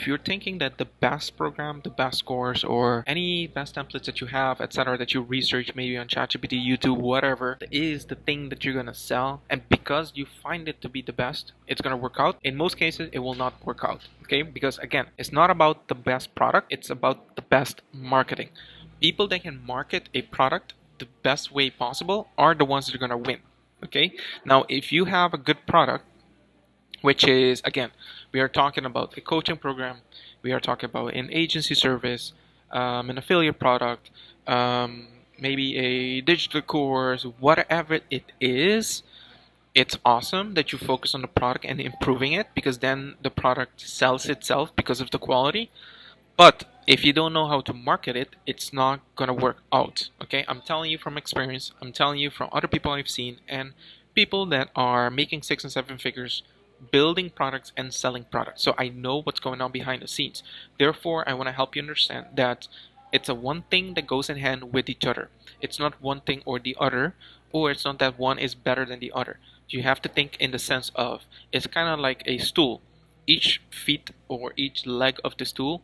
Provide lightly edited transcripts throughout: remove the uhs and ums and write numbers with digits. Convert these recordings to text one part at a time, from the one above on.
if you're thinking that the best program, the best course, or any best templates that you have, etc., that you research maybe on ChatGPT, YouTube, whatever, is the thing that you're gonna sell, and because you find it to be the best, it's gonna work out. In most cases, it will not work out. Okay, because again, it's not about the best product; it's about the best marketing. People that can market a product the best way possible are the ones that are gonna win. Okay, now if you have a good product, which is, again, we are talking about a coaching program, we are talking about an agency service, an affiliate product, maybe a digital course, whatever it is. It's awesome that you focus on the product and improving it, because then the product sells itself because of the quality. But if you don't know how to market it, it's not gonna work out. Okay, I'm telling you from experience. I'm telling you from other people I've seen, and people that are making 6 and 7 figures building products and selling products. So I know what's going on behind the scenes. Therefore, I want to help you understand that it's a one thing that goes in hand with each other. It's not one thing or the other, or it's not that one is better than the other. You have to think in the sense of, it's kind of like a stool. Each feet or each leg of the stool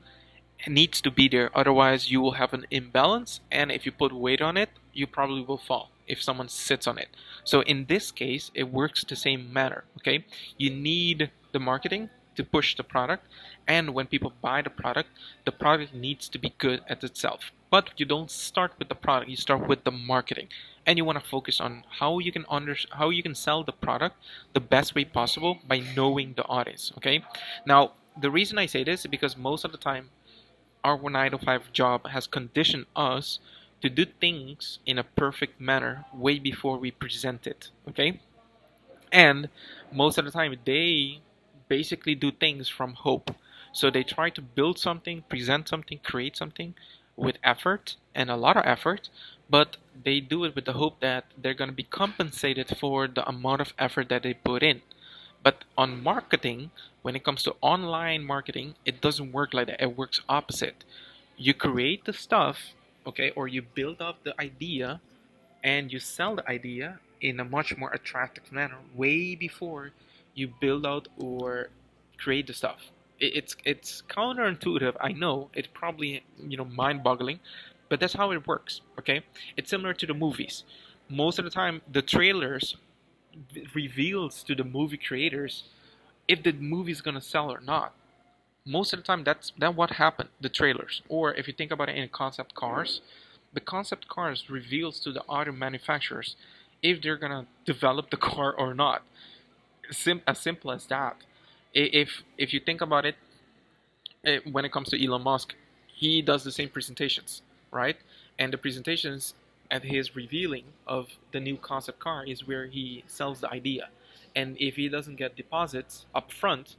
needs to be there, otherwise you will have an imbalance, and if you put weight on it, you probably will fall if someone sits on it. So in this case, it works the same manner. Okay, you need the marketing to push the product, and when people buy the product needs to be good at itself. But you don't start with the product, you start with the marketing, and you want to focus on how you can sell the product the best way possible by knowing the audience. Okay, now the reason I say this is because most of the time our 9 to 5 job has conditioned us to do things in a perfect manner way before we present it. Okay, and most of the time they basically do things from hope. So they try to build something, present something, create something with effort and a lot of effort, but they do it with the hope that they're going to be compensated for the amount of effort that they put in. But on marketing, when it comes to online marketing, it doesn't work like that. It works opposite. You create the stuff, okay, or you build up the idea and you sell the idea in a much more attractive manner way before you build out or create the stuff. It's counterintuitive. I know it's probably mind-boggling, but that's how it works. Okay, it's similar to the movies. Most of the time, the trailers reveals to the movie creators if the movie is gonna sell or not. Most of the time, that's what happened. The trailers, or if you think about it in concept cars, the concept cars reveals to the auto manufacturers if they're gonna develop the car or not. As simple as that. If you think about it, when it comes to Elon Musk, he does the same presentations, right? And the presentations at his revealing of the new concept car is where he sells the idea. And if he doesn't get deposits up front,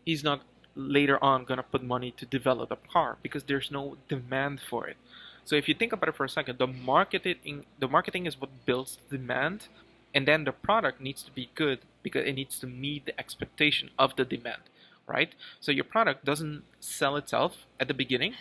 he's not later on gonna put money to develop a car because there's no demand for it. So if you think about it for a second, the marketing is what builds demand, and then the product needs to be good because it needs to meet the expectation of the demand, right? So your product doesn't sell itself at the beginning,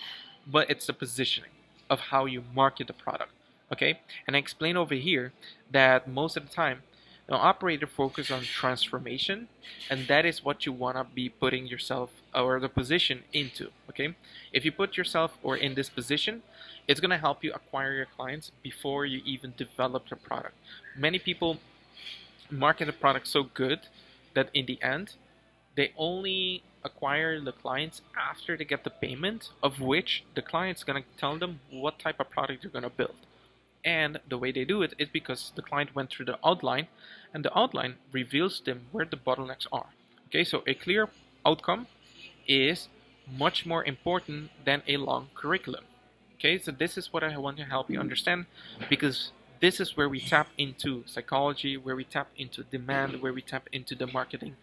but it's the positioning of how you market the product. Okay, and I explain over here that most of the time the operator focus on transformation, and that is what you want to be putting yourself or the position into. Okay, if you put yourself or in this position, it's going to help you acquire your clients before you even develop the product. Many people market a product so good that in the end they only acquire the clients after they get the payment, of which the client's going to tell them what type of product you're going to build. And the way they do it is because the client went through the outline, and the outline reveals to them where the bottlenecks are. Okay, so a clear outcome is much more important than a long curriculum. Okay, so this is what I want to help you understand, because this is where we tap into psychology, where we tap into demand, where we tap into the marketing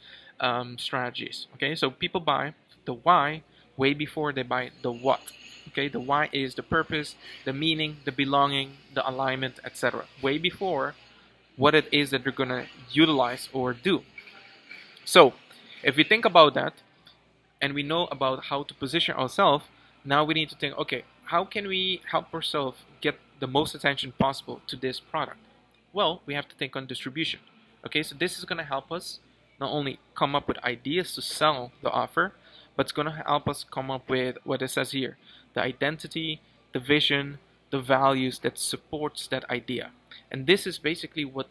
strategies. Okay, so people buy the why way before they buy the what. Okay, the why is the purpose, the meaning, the belonging, the alignment, etc. Way before what it is that they're gonna utilize or do. So, if we think about that, and we know about how to position ourselves, now we need to think, okay, how can we help ourselves get the most attention possible to this product? Well, we have to think on distribution. Okay, so this is gonna help us not only come up with ideas to sell the offer, but it's going to help us come up with what it says here: the identity, the vision, the values that supports that idea. And this is basically what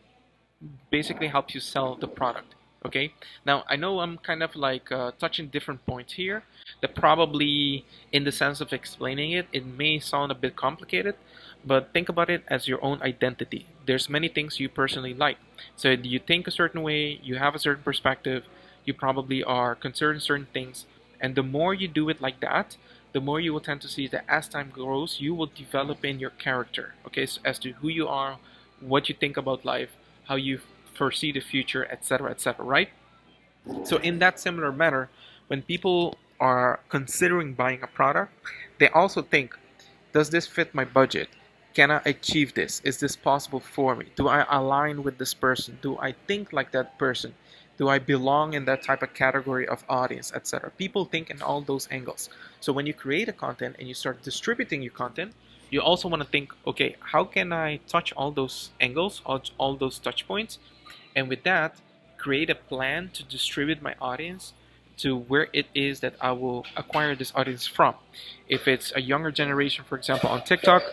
basically helps you sell the product. Okay, now I know I'm kind of like touching different points here that probably in the sense of explaining it, it may sound a bit complicated, but think about it as your own identity. There's many things you personally like. So you think a certain way, you have a certain perspective, you probably are concerned certain things, and the more you do it like that, the more you will tend to see that as time grows, you will develop in your character, okay, so as to who you are, what you think about life, how you foresee the future, etc., right? So in that similar manner, when people are considering buying a product, they also think, does this fit my budget? Can I achieve this? Is this possible for me? Do I align with this person? Do I think like that person? Do I belong in that type of category of audience, etc.? People think in all those angles. So when you create a content and you start distributing your content, you also want to think, okay, how can I touch all those angles, all those touch points? And with that, create a plan to distribute my audience to where it is that I will acquire this audience from. If it's a younger generation, for example, on TikTok,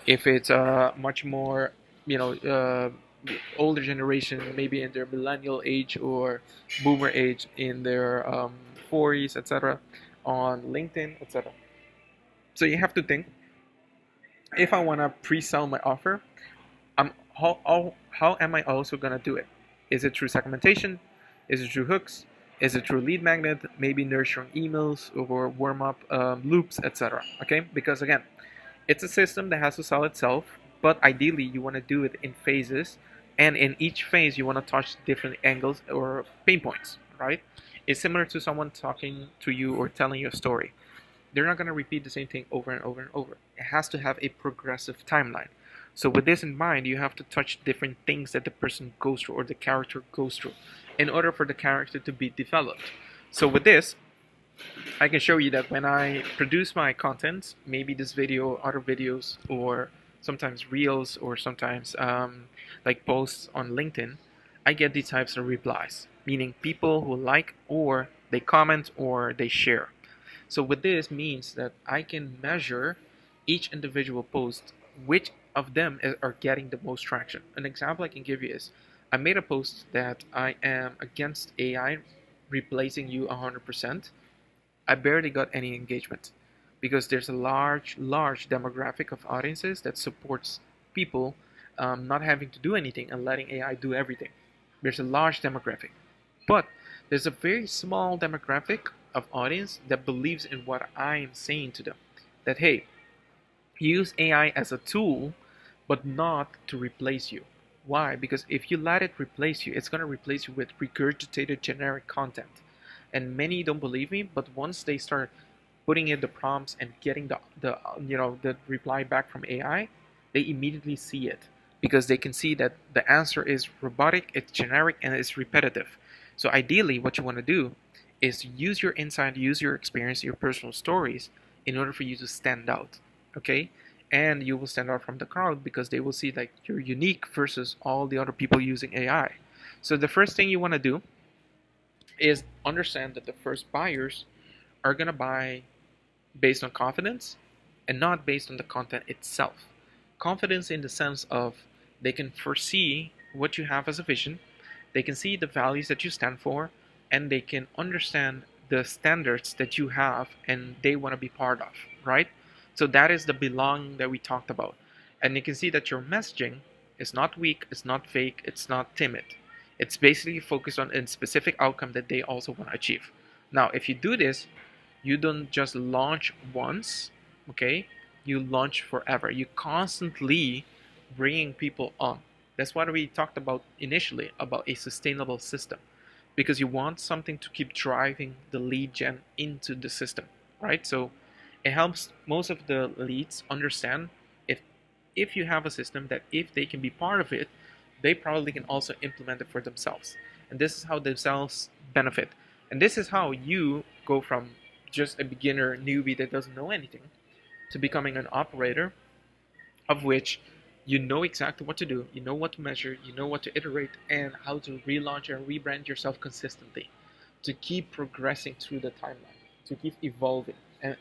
if it's a much more, older generation, maybe in their millennial age or boomer age, in their 40s, etc., on LinkedIn, etc. So you have to think, if I want to pre-sell my offer, how am I also going to do it? Is it through segmentation? Is it through hooks? Is it through lead magnet? Maybe nurturing emails or warm-up loops, etc. Okay, because again, it's a system that has to sell itself, but ideally you want to do it in phases, and in each phase you want to touch different angles or pain points, right? It's similar to someone talking to you or telling you a story. They're not going to repeat the same thing over and over and over. It has to have a progressive timeline. So with this in mind, you have to touch different things that the person goes through or the character goes through in order for the character to be developed. So with this, I can show you that when I produce my content, maybe this video, other videos, or sometimes reels, or sometimes like posts on LinkedIn, I get these types of replies, meaning people who like, or they comment, or they share. So what this means that I can measure each individual post, which of them are getting the most traction. An example I can give you is, I made a post that I am against AI replacing you 100%. I barely got any engagement because there's a large demographic of audiences that supports people not having to do anything and letting AI do everything. There's a large demographic, but there's a very small demographic of audience that believes in what I am saying to them. That hey, use AI as a tool, but not to replace you. Why? Because if you let it replace you, it's going to replace you with regurgitated generic content. And many don't believe me, but once they start putting in the prompts and getting the reply back from AI, they immediately see it because they can see that the answer is robotic, it's generic, and it's repetitive. So ideally, what you want to do is use your insight, use your experience, your personal stories in order for you to stand out, okay? And you will stand out from the crowd because they will see like you're unique versus all the other people using AI. So the first thing you want to do is understand that the first buyers are going to buy based on confidence and not based on the content itself. Confidence in the sense of they can foresee what you have as a vision, they can see the values that you stand for, and they can understand the standards that you have and they want to be part of, right? So that is the belonging that we talked about. And you can see that your messaging is not weak, it's not fake, it's not timid. It's basically focused on a specific outcome that they also want to achieve. Now, if you do this, you don't just launch once, okay? You launch forever. You constantly bringing people on. That's what we talked about initially, about a sustainable system. Because you want something to keep driving the lead gen into the system, right? So it helps most of the leads understand if you have a system that if they can be part of it, they probably can also implement it for themselves. And this is how themselves benefit. And this is how you go from just a beginner newbie that doesn't know anything to becoming an operator of which you know exactly what to do, you know what to measure, you know what to iterate, and how to relaunch and rebrand yourself consistently to keep progressing through the timeline. to keep evolving and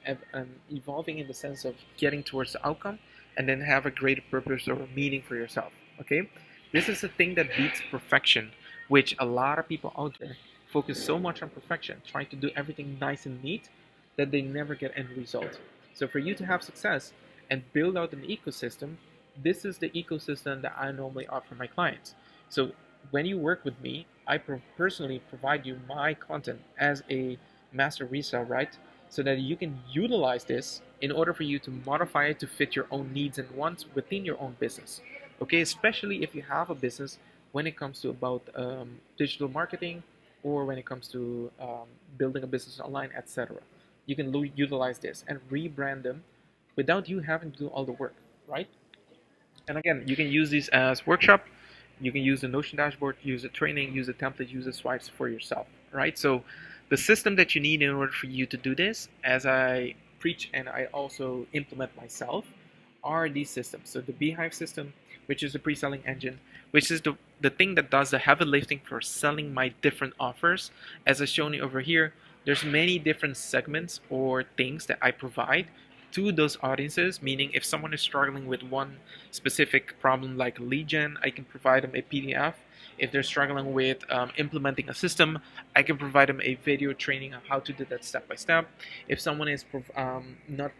evolving in the sense of getting towards the outcome, and then have a greater purpose or meaning for yourself. Okay, this is the thing that beats perfection, which a lot of people out there focus so much on perfection, trying to do everything nice and neat, that they never get end result. So for you to have success and build out an ecosystem, this is the ecosystem that I normally offer my clients. So when you work with me, I personally provide you my content as a master resale, right? So that you can utilize this in order for you to modify it to fit your own needs and wants within your own business. Okay, especially if you have a business when it comes to about digital marketing, or when it comes to building a business online, etc. You can utilize this and rebrand them without you having to do all the work, right? And again, you can use these as workshop. You can use the Notion dashboard, use the training, use the template, use the swipes for yourself, right? So the system that you need in order for you to do this, as I preach and I also implement myself, are these systems. So the Beehiiv system, which is the pre-selling engine, which is the thing that does the heavy lifting for selling my different offers. As I've shown you over here, there's many different segments or things that I provide to those audiences, meaning if someone is struggling with one specific problem like lead gen, I can provide them a PDF. If they're struggling with implementing a system, I can provide them a video training on how to do that step by step. If someone is not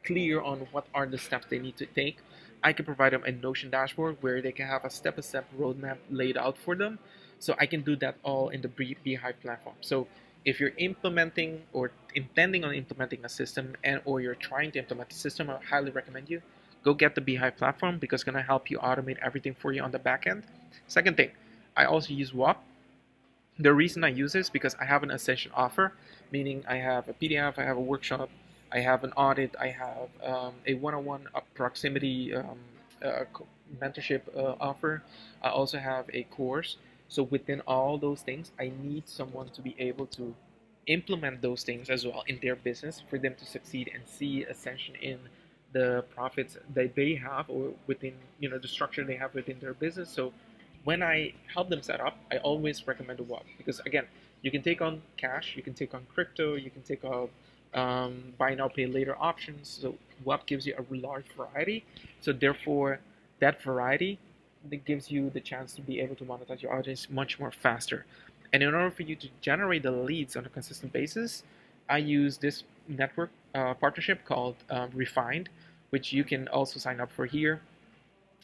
clear on what are the steps they need to take, I can provide them a Notion dashboard where they can have a step-by-step roadmap laid out for them. So I can do that all in the Beehiiv platform. So if you're implementing or intending on implementing a system, and or you're trying to implement a system, I highly recommend you go get the Beehiiv platform, because it's going to help you automate everything for you on the back end. Second thing, I also use WHOP. The reason I use this is because I have an ascension offer, meaning I have a PDF, I have a workshop, I have an audit, I have a one-on-one proximity mentorship offer. I also have a course. So within all those things, I need someone to be able to implement those things as well in their business for them to succeed and see ascension in the profits that they have, or within the structure they have within their business. So when I help them set up, I always recommend a WHOP, because again, you can take on cash, you can take on crypto, you can take on buy now pay later options. So WHOP gives you a large variety. So therefore, that variety that gives you the chance to be able to monetize your audience much more faster. And in order for you to generate the leads on a consistent basis, I use this network partnership called Refined, which you can also sign up for here.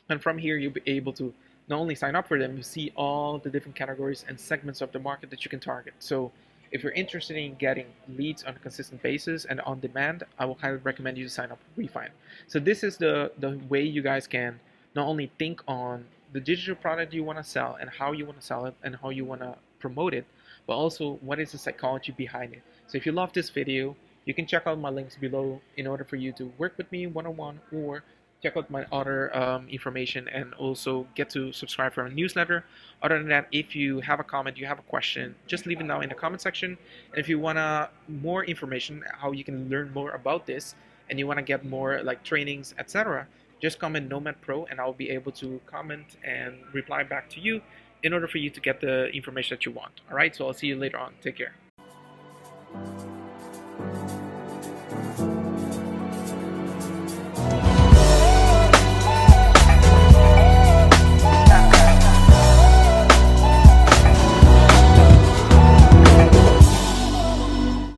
And from here, you'll be able to not only sign up for them, you see all the different categories and segments of the market that you can target. So if you're interested in getting leads on a consistent basis and on demand, I will highly recommend you to sign up for Refined. So this is the way you guys can not only think on the digital product you want to sell and how you want to sell it and how you want to promote it, but also what is the psychology behind it. So if you love this video, you can check out my links below in order for you to work with me one-on-one, or check out my other information, and also get to subscribe for a newsletter. Other than that, if you have a comment, you have a question, just leave it now in the comment section. And if you want more information how you can learn more about this, and you want to get more like trainings, etc., just comment Nomad Pro, and I'll be able to comment and reply back to you in order for you to get the information that you want. All right, so I'll see you later on. Take care.